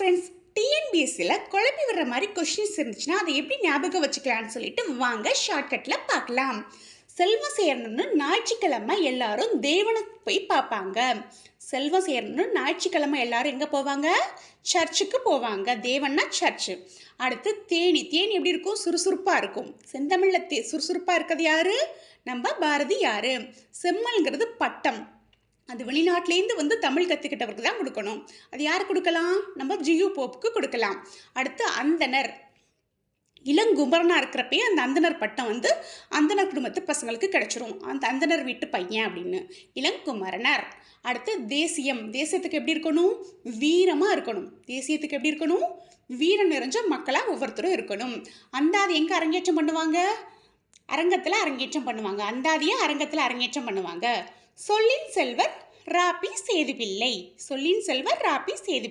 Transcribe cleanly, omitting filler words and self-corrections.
Friends, டிஎன்பிஎஸ்சியில் குழப்பி விடுற மாதிரி கொஷின்ஸ் இருந்துச்சுன்னா அதை எப்படி ஞாபகம் வச்சுக்கலான்னு சொல்லிட்டு வாங்க ஷார்ட்கட்டில் பார்க்கலாம். செல்வம் சேரணும்னு ஞாயிற்றுக்கிழமை எல்லாரும் தேவனை போய் பார்ப்பாங்க. செல்வம் சேரணும்னு ஞாயிற்றுக்கிழமை எல்லாரும் எங்கே போவாங்க? சர்ச்சுக்கு போவாங்க. தேவன்னா சர்ச்சு. அடுத்து தேனி. தேனி எப்படி இருக்கும்? சுறுசுறுப்பாக இருக்கும். செந்தமிழில் சுறுசுறுப்பாக இருக்கிறது யாரு? நம்ம பாரதியார். செம்மல்ங்கிறது பட்டம். அது வெளிநாட்டிலேருந்து வந்து தமிழ் கற்றுக்கிட்டவருக்கு தான் கொடுக்கணும். அது யார் கொடுக்கலாம்? நம்ம ஜியு போப்புக்கு கொடுக்கலாம். அடுத்து அந்தனர். இளங்குமரனாக இருக்கிறப்பே அந்த அந்தனர் பட்டம் வந்து அந்தனர் குடும்பத்து பசங்களுக்கு கிடைச்சிரும். அந்த அந்தனர் வீட்டு பையன் அப்படின்னு இளங்குமரனர். அடுத்து தேசியம். தேசியத்துக்கு எப்படி இருக்கணும்? வீரமாக இருக்கணும். தேசியத்துக்கு எப்படி இருக்கணும்? வீரம் நிறைஞ்ச மக்களாக ஒவ்வொருத்தரும் இருக்கணும். அந்தாதி எங்கே அரங்கேற்றம் பண்ணுவாங்க? அரங்கத்தில் அரங்கேற்றம் பண்ணுவாங்க. அந்தாதியை அரங்கத்தில் அரங்கேற்றம் பண்ணுவாங்க. சொல்லின் செல்வர் ராபி சேதுபிள்ளை. சொல்லின் செல்வர் ராபி சேதுபிள்ளை.